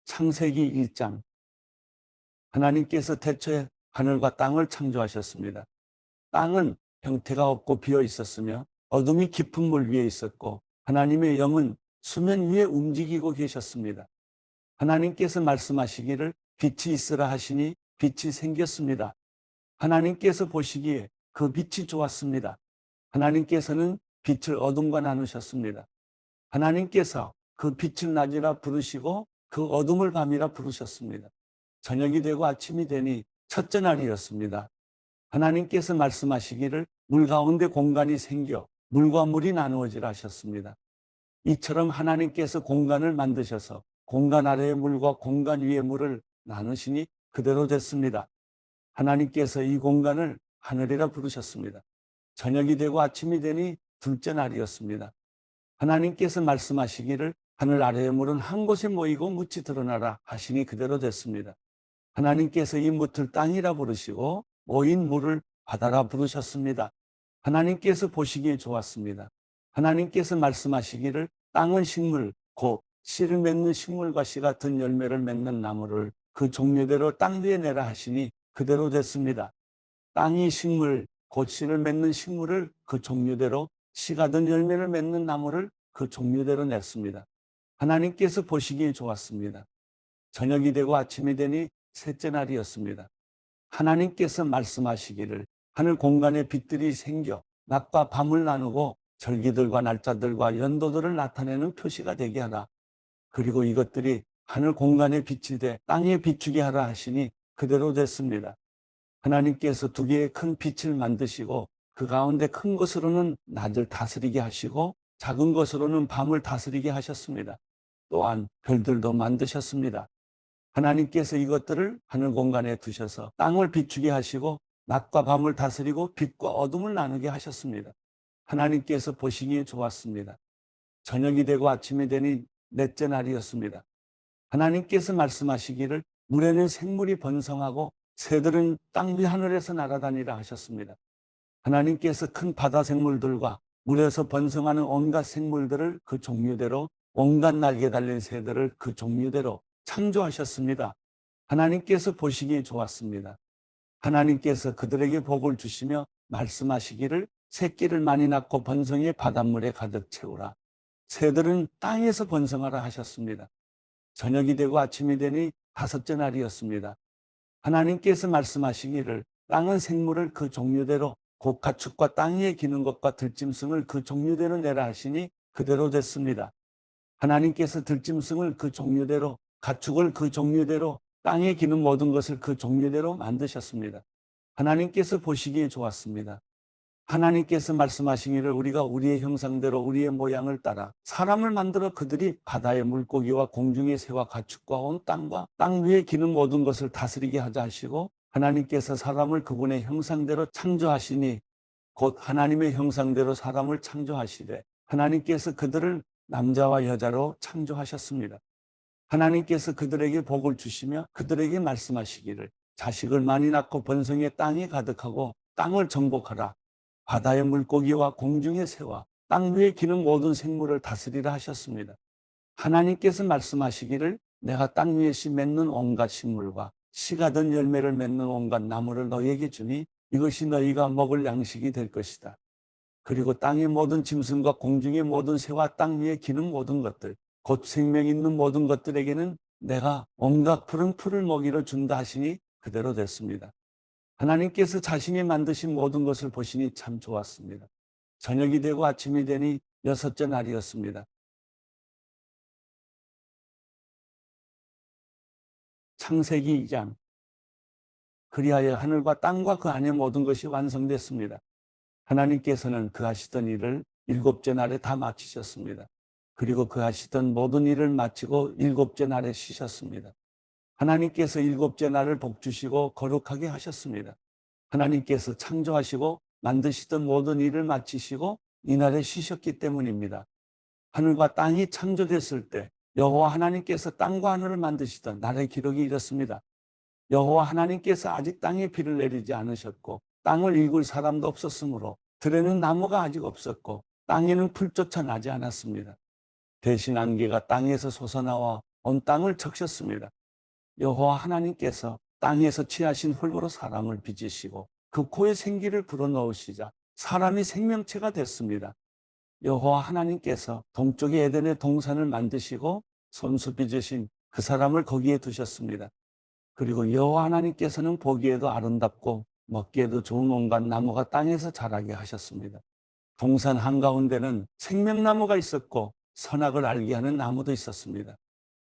창세기 1장. 하나님께서 태초에 하늘과 땅을 창조하셨습니다. 땅은 형태가 없고 비어 있었으며 어둠이 깊은 물 위에 있었고 하나님의 영은 수면 위에 움직이고 계셨습니다. 하나님께서 말씀하시기를 빛이 있으라 하시니 빛이 생겼습니다. 하나님께서 보시기에 그 빛이 좋았습니다. 하나님께서는 빛을 어둠과 나누셨습니다. 하나님께서 그 빛을 낮이라 부르시고 그 어둠을 밤이라 부르셨습니다. 저녁이 되고 아침이 되니 첫째 날이었습니다. 하나님께서 말씀하시기를 물 가운데 공간이 생겨 물과 물이 나누어지라 하셨습니다. 이처럼 하나님께서 공간을 만드셔서 공간 아래의 물과 공간 위의 물을 나누시니 그대로 됐습니다. 하나님께서 이 공간을 하늘이라 부르셨습니다. 저녁이 되고 아침이 되니 둘째 날이었습니다. 하나님께서 말씀하시기를 하늘 아래의 물은 한 곳에 모이고 묻이 드러나라 하시니 그대로 됐습니다. 하나님께서 이 묻을 땅이라 부르시고 모인 물을 바다라 부르셨습니다. 하나님께서 보시기에 좋았습니다. 하나님께서 말씀하시기를 땅은 식물 곧 씨를 맺는 식물과 씨 같은 열매를 맺는 나무를 그 종류대로 땅 위에 내라 하시니 그대로 됐습니다. 땅이 식물 곧 씨를 맺는 식물을 그 종류대로 씨 같은 열매를 맺는 나무를 그 종류대로 냈습니다. 하나님께서 보시기에 좋았습니다. 저녁이 되고 아침이 되니 셋째 날이었습니다. 하나님께서 말씀하시기를 하늘 공간에 빛들이 생겨 낮과 밤을 나누고 절기들과 날짜들과 연도들을 나타내는 표시가 되게 하라. 그리고 이것들이 하늘 공간에 빛이 돼 땅에 비추게 하라 하시니 그대로 됐습니다. 하나님께서 두 개의 큰 빛을 만드시고 그 가운데 큰 것으로는 낮을 다스리게 하시고 작은 것으로는 밤을 다스리게 하셨습니다. 또한 별들도 만드셨습니다. 하나님께서 이것들을 하늘 공간에 두셔서 땅을 비추게 하시고 낮과 밤을 다스리고 빛과 어둠을 나누게 하셨습니다. 하나님께서 보시기에 좋았습니다. 저녁이 되고 아침이 되니 넷째 날이었습니다. 하나님께서 말씀하시기를 물에는 생물이 번성하고 새들은 땅 위 하늘에서 날아다니라 하셨습니다. 하나님께서 큰 바다 생물들과 물에서 번성하는 온갖 생물들을 그 종류대로 온갖 날개 달린 새들을 그 종류대로 창조하셨습니다. 하나님께서 보시기에 좋았습니다. 하나님께서 그들에게 복을 주시며 말씀하시기를 새끼를 많이 낳고 번성해 바닷물에 가득 채우라. 새들은 땅에서 번성하라 하셨습니다. 저녁이 되고 아침이 되니 다섯째 날이었습니다. 하나님께서 말씀하시기를 땅은 생물을 그 종류대로 곧 가축과 땅 위에 기는 것과 들짐승을 그 종류대로 내라 하시니 그대로 됐습니다. 하나님께서 들짐승을 그 종류대로 가축을 그 종류대로 땅에 기는 모든 것을 그 종류대로 만드셨습니다. 하나님께서 보시기에 좋았습니다. 하나님께서 말씀하시기를 우리가 우리의 형상대로 우리의 모양을 따라 사람을 만들어 그들이 바다의 물고기와 공중의 새와 가축과 온 땅과 땅 위에 기는 모든 것을 다스리게 하자 하시고 하나님께서 사람을 그분의 형상대로 창조하시니 곧 하나님의 형상대로 사람을 창조하시되 하나님께서 그들을 남자와 여자로 창조하셨습니다. 하나님께서 그들에게 복을 주시며 그들에게 말씀하시기를 자식을 많이 낳고 번성해 땅이 가득하고 땅을 정복하라. 바다의 물고기와 공중의 새와 땅 위에 기는 모든 생물을 다스리라 하셨습니다. 하나님께서 말씀하시기를 내가 땅 위에 씨 맺는 온갖 식물과 씨가 든 열매를 맺는 온갖 나무를 너희에게 주니 이것이 너희가 먹을 양식이 될 것이다. 그리고 땅의 모든 짐승과 공중의 모든 새와 땅 위에 기는 모든 것들 곧 생명 있는 모든 것들에게는 내가 온갖 푸른 풀을 먹이러 준다 하시니 그대로 됐습니다. 하나님께서 자신이 만드신 모든 것을 보시니 참 좋았습니다. 저녁이 되고 아침이 되니 여섯째 날이었습니다. 창세기 2장. 그리하여 하늘과 땅과 그 안에 모든 것이 완성됐습니다. 하나님께서는 그 하시던 일을 일곱째 날에 다 마치셨습니다. 그리고 그 하시던 모든 일을 마치고 일곱째 날에 쉬셨습니다. 하나님께서 일곱째 날을 복주시고 거룩하게 하셨습니다. 하나님께서 창조하시고 만드시던 모든 일을 마치시고 이날에 쉬셨기 때문입니다. 하늘과 땅이 창조됐을 때 여호와 하나님께서 땅과 하늘을 만드시던 날의 기록이 이렇습니다. 여호와 하나님께서 아직 땅에 비를 내리지 않으셨고 땅을 일굴 사람도 없었으므로 들에는 나무가 아직 없었고 땅에는 풀조차 나지 않았습니다. 대신 안개가 땅에서 솟아나와 온 땅을 적셨습니다. 여호와 하나님께서 땅에서 취하신 흙으로 사람을 빚으시고 그 코에 생기를 불어넣으시자 사람이 생명체가 됐습니다. 여호와 하나님께서 동쪽의 에덴의 동산을 만드시고 손수 빚으신 그 사람을 거기에 두셨습니다. 그리고 여호와 하나님께서는 보기에도 아름답고 먹기에도 좋은 온갖 나무가 땅에서 자라게 하셨습니다. 동산 한가운데는 생명나무가 있었고 선악을 알게 하는 나무도 있었습니다.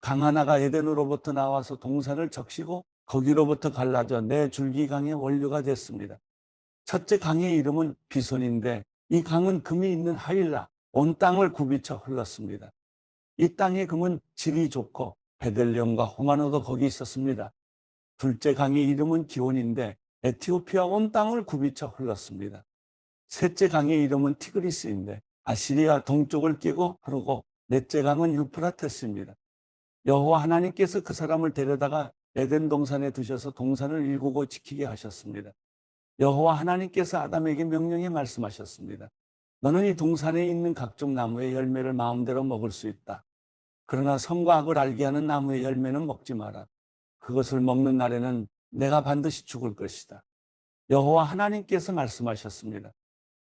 강 하나가 에덴으로부터 나와서 동산을 적시고 거기로부터 갈라져 네 줄기강의 원류가 됐습니다. 첫째 강의 이름은 비손인데 이 강은 금이 있는 하일라, 온 땅을 굽이쳐 흘렀습니다. 이 땅의 금은 질이 좋고 베들레헴과 호마노도 거기 있었습니다. 둘째 강의 이름은 기온인데 에티오피아 온 땅을 굽이쳐 흘렀습니다. 셋째 강의 이름은 티그리스인데 아시리아 동쪽을 끼고 흐르고 넷째 강은 유프라테스입니다. 여호와 하나님께서 그 사람을 데려다가 에덴 동산에 두셔서 동산을 일구고 지키게 하셨습니다. 여호와 하나님께서 아담에게 명령해 말씀하셨습니다. 너는 이 동산에 있는 각종 나무의 열매를 마음대로 먹을 수 있다. 그러나 선과 악을 알게 하는 나무의 열매는 먹지 마라. 그것을 먹는 날에는 내가 반드시 죽을 것이다. 여호와 하나님께서 말씀하셨습니다.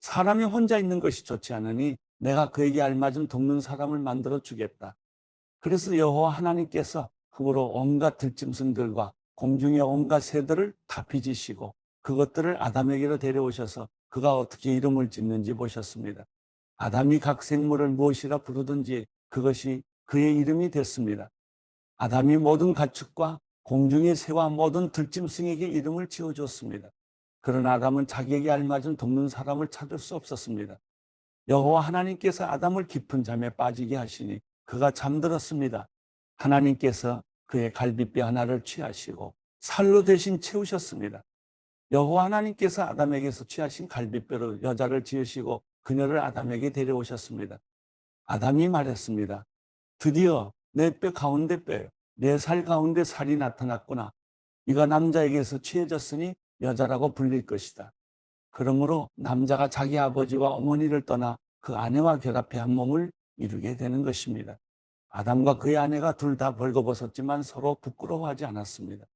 사람이 혼자 있는 것이 좋지 않으니 내가 그에게 알맞은 돕는 사람을 만들어 주겠다. 그래서 여호와 하나님께서 흙으로 온갖 들짐승들과 공중의 온갖 새들을 다 빚으시고 그것들을 아담에게로 데려오셔서 그가 어떻게 이름을 짓는지 보셨습니다. 아담이 각 생물을 무엇이라 부르든지 그것이 그의 이름이 됐습니다. 아담이 모든 가축과 공중의 새와 모든 들짐승에게 이름을 지어줬습니다. 그러나 아담은 자기에게 알맞은 돕는 사람을 찾을 수 없었습니다. 여호와 하나님께서 아담을 깊은 잠에 빠지게 하시니 그가 잠들었습니다. 하나님께서 그의 갈비뼈 하나를 취하시고 살로 대신 채우셨습니다. 여호와 하나님께서 아담에게서 취하신 갈비뼈로 여자를 지으시고 그녀를 아담에게 데려오셨습니다. 아담이 말했습니다. 드디어 내 뼈 가운데 뼈요, 내 살 가운데 살이 나타났구나. 이가 남자에게서 취해졌으니 여자라고 불릴 것이다. 그러므로 남자가 자기 아버지와 어머니를 떠나 그 아내와 결합해 한 몸을 이루게 되는 것입니다. 아담과 그의 아내가 둘 다 벌거벗었지만 서로 부끄러워하지 않았습니다.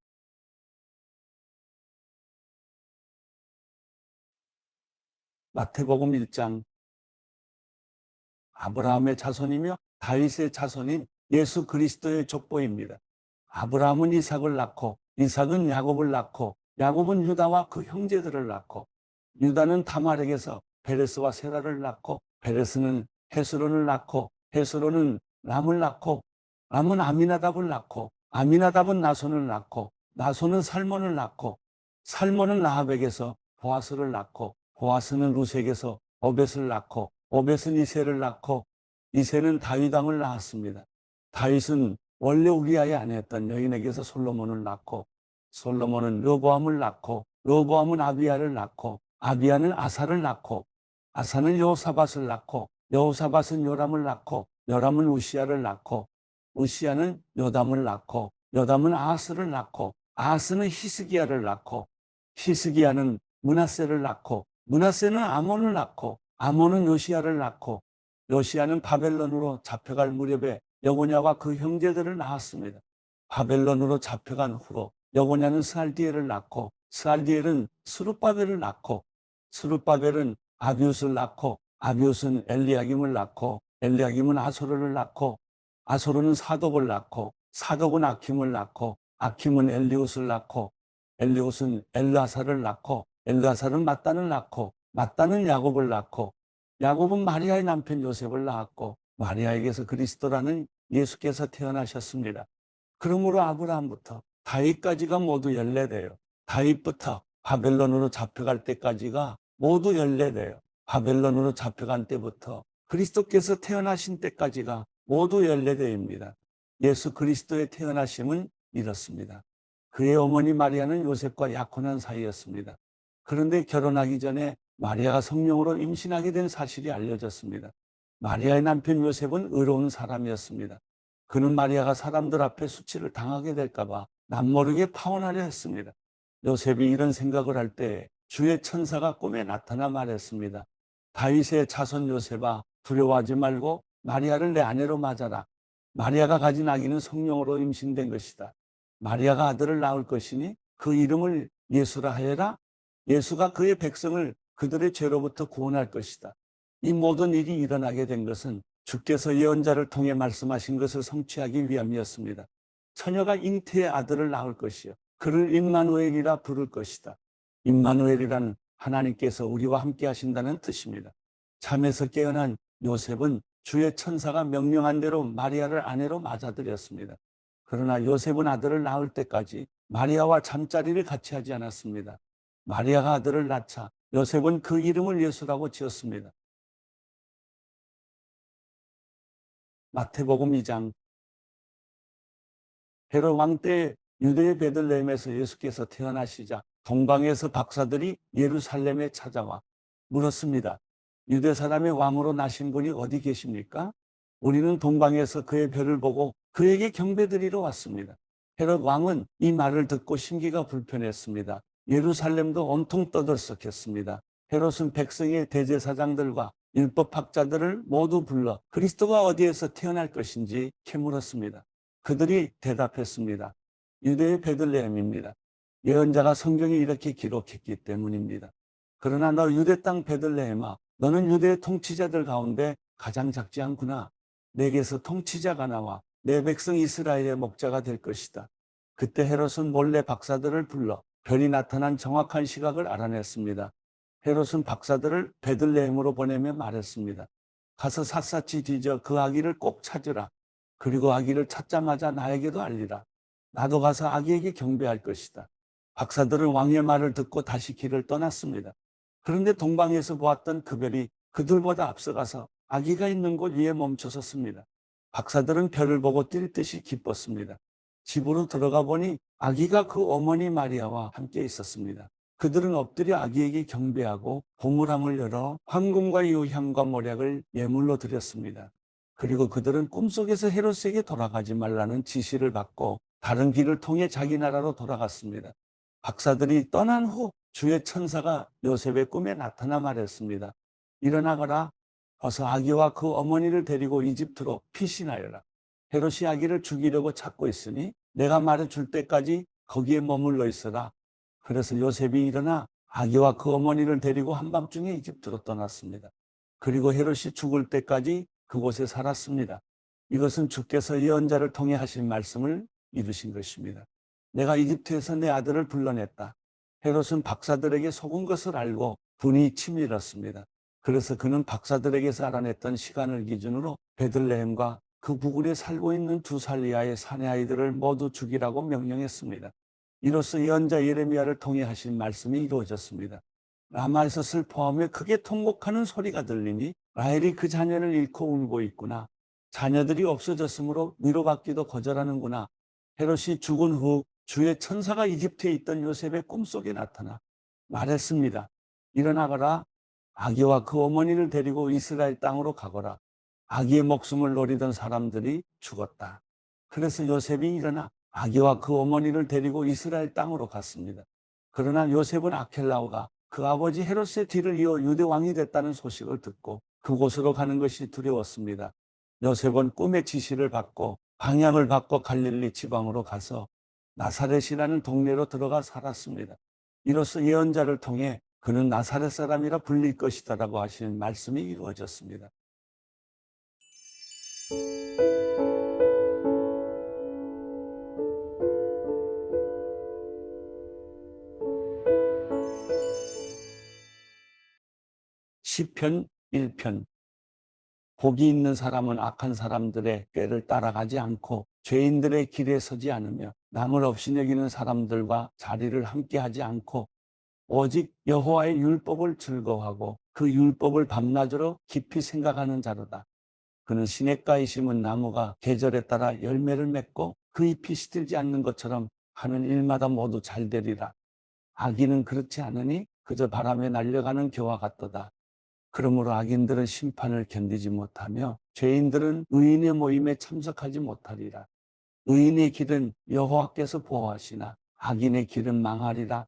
마태복음 1장, 아브라함의 자손이며 다윗의 자손인 예수 그리스도의 족보입니다. 아브라함은 이삭을 낳고 이삭은 야곱을 낳고 야곱은 유다와 그 형제들을 낳고 유다는 다말에게서 베레스와 세라를 낳고 베레스는 헤스론을 낳고 헤스론은 람을 낳고 람은 아미나답을 낳고 아미나답은 나손을 낳고 나손은 살몬을 낳고 살몬은 라합에게서 보아스를 낳고 보아스는 루색에서 오벳을 낳고 오벳은 이새를 낳고 이새는 다윗 왕을 낳았습니다. 다윗은 원래 우리아의 아내였던 여인에게서 솔로몬을 낳고 솔로몬은 르보암을 낳고 르보암은 아비야를 낳고 아비야는 아사를 낳고 아사는 여호사밧을 낳고 여호사밧은 요람을 낳고 요람은 우시야를 낳고 우시야는 요담을 낳고 요담은 아하스를 낳고 아하스는 히스기야를 낳고 히스기야는 므낫세를 낳고 므낫세는 아몬을 낳고 아몬은 요시야를 낳고 요시야는 바벨론으로 잡혀갈 무렵에 여고냐와 그 형제들을 낳았습니다. 바벨론으로 잡혀간 후로 여고냐는 스알디엘을 낳고 스알디엘은 스룹바벨을 낳고 스룹바벨은 아비웃을 낳고 아비웃은 엘리야김을 낳고 엘리야김은 아소르를 낳고 아소르는 사독을 낳고 사독은 아킴을 낳고 아킴은 엘리웃을 낳고 엘리웃은 엘르아사를 낳고 엘르아사는 mat단을 낳고 mat단은 야곱을 낳고 야곱은 마리아의 남편 요셉을 낳았고 마리아에게서 그리스도라는 예수께서 태어나셨습니다. 그러므로 아브라함부터 다윗까지가 모두 14대요. 다윗부터 바벨론으로 잡혀갈 때까지가 모두 14대요. 바벨론으로 잡혀간 때부터 그리스도께서 태어나신 때까지가 모두 14대입니다. 예수 그리스도의 태어나심은 이렇습니다. 그의 어머니 마리아는 요셉과 약혼한 사이였습니다. 그런데 결혼하기 전에 마리아가 성령으로 임신하게 된 사실이 알려졌습니다. 마리아의 남편 요셉은 의로운 사람이었습니다. 그는 마리아가 사람들 앞에 수치를 당하게 될까 봐 남모르게 파혼하려 했습니다. 요셉이 이런 생각을 할 때 주의 천사가 꿈에 나타나 말했습니다. 다윗의 자손 요셉아, 두려워하지 말고 마리아를 내 아내로 맞아라. 마리아가 가진 아기는 성령으로 임신된 것이다. 마리아가 아들을 낳을 것이니 그 이름을 예수라 하여라. 예수가 그의 백성을 그들의 죄로부터 구원할 것이다. 이 모든 일이 일어나게 된 것은 주께서 예언자를 통해 말씀하신 것을 성취하기 위함이었습니다. 처녀가 잉태의 아들을 낳을 것이요 그를 임마누엘이라 부를 것이다. 임마누엘이란 하나님께서 우리와 함께 하신다는 뜻입니다. 잠에서 깨어난 요셉은 주의 천사가 명령한 대로 마리아를 아내로 맞아들였습니다. 그러나 요셉은 아들을 낳을 때까지 마리아와 잠자리를 같이 하지 않았습니다. 마리아가 아들을 낳자 요셉은 그 이름을 예수라고 지었습니다. 마태복음 2장. 헤롯 왕 때 유대의 베들레헴에서 예수께서 태어나시자 동방에서 박사들이 예루살렘에 찾아와 물었습니다. 유대 사람의 왕으로 나신 분이 어디 계십니까? 우리는 동방에서 그의 별을 보고 그에게 경배드리러 왔습니다. 헤롯 왕은 이 말을 듣고 심기가 불편했습니다. 예루살렘도 온통 떠들썩했습니다. 헤롯은 백성의 대제사장들과 율법학자들을 모두 불러 그리스도가 어디에서 태어날 것인지 캐물었습니다. 그들이 대답했습니다. 유대의 베들레헴입니다. 예언자가 성경에 이렇게 기록했기 때문입니다. 그러나 너 유대 땅 베들레헴아, 너는 유대의 통치자들 가운데 가장 작지 않구나. 내게서 통치자가 나와 내 백성 이스라엘의 목자가 될 것이다. 그때 헤롯은 몰래 박사들을 불러 별이 나타난 정확한 시각을 알아냈습니다. 헤롯은 박사들을 베들레헴으로 보내며 말했습니다. 가서 샅샅이 뒤져 그 아기를 꼭 찾으라. 그리고 아기를 찾자마자 나에게도 알리라. 나도 가서 아기에게 경배할 것이다. 박사들은 왕의 말을 듣고 다시 길을 떠났습니다. 그런데 동방에서 보았던 그 별이 그들보다 앞서가서 아기가 있는 곳 위에 멈춰섰습니다. 박사들은 별을 보고 뛸 듯이 기뻤습니다. 집으로 들어가 보니 아기가 그 어머니 마리아와 함께 있었습니다. 그들은 엎드려 아기에게 경배하고 보물함을 열어 황금과 유향과 몰약을 예물로 드렸습니다. 그리고 그들은 꿈속에서 헤롯에게 돌아가지 말라는 지시를 받고 다른 길을 통해 자기 나라로 돌아갔습니다. 박사들이 떠난 후 주의 천사가 요셉의 꿈에 나타나 말했습니다. 일어나거라. 어서 아기와 그 어머니를 데리고 이집트로 피신하여라. 헤롯이 아기를 죽이려고 찾고 있으니 내가 말해줄 때까지 거기에 머물러 있어라. 그래서 요셉이 일어나 아기와 그 어머니를 데리고 한밤중에 이집트로 떠났습니다. 그리고 헤롯이 죽을 때까지 그곳에 살았습니다. 이것은 주께서 예언자를 통해 하신 말씀을 이루신 것입니다. 내가 이집트에서 내 아들을 불러냈다. 헤롯은 박사들에게 속은 것을 알고 분이 치밀었습니다. 그래서 그는 박사들에게서 알아냈던 시간을 기준으로 베들레헴과 그 부근에 살고 있는 2살 이하의 사내 아이들을 모두 죽이라고 명령했습니다. 이로써 예언자 예레미야를 통해 하신 말씀이 이루어졌습니다. 라마에서 슬퍼하며 크게 통곡하는 소리가 들리니 라헬이 그 자녀를 잃고 울고 있구나. 자녀들이 없어졌으므로 위로받기도 거절하는구나. 헤롯이 죽은 후 주의 천사가 이집트에 있던 요셉의 꿈속에 나타나 말했습니다. 일어나거라. 아기와 그 어머니를 데리고 이스라엘 땅으로 가거라. 아기의 목숨을 노리던 사람들이 죽었다. 그래서 요셉이 일어나 아기와 그 어머니를 데리고 이스라엘 땅으로 갔습니다. 그러나 요셉은 아켈라오가 그 아버지 헤롯의 뒤를 이어 유대 왕이 됐다는 소식을 듣고 그곳으로 가는 것이 두려웠습니다. 요셉은 꿈의 지시를 받고 방향을 바꿔 갈릴리 지방으로 가서 나사렛이라는 동네로 들어가 살았습니다. 이로써 예언자를 통해 그는 나사렛 사람이라 불릴 것이다라고 하시는 말씀이 이루어졌습니다. 시편 1편. 복이 있는 사람은 악한 사람들의 꾀를 따라가지 않고 죄인들의 길에 서지 않으며 남을 없이 여기는 사람들과 자리를 함께하지 않고 오직 여호와의 율법을 즐거워하고 그 율법을 밤낮으로 깊이 생각하는 자로다. 그는 시냇가에 심은 나무가 계절에 따라 열매를 맺고 그 잎이 시들지 않는 것처럼 하는 일마다 모두 잘 되리라. 악인은 그렇지 않으니 그저 바람에 날려가는 겨와 같도다. 그러므로 악인들은 심판을 견디지 못하며 죄인들은 의인의 모임에 참석하지 못하리라. 의인의 길은 여호와께서 보호하시나 악인의 길은 망하리라.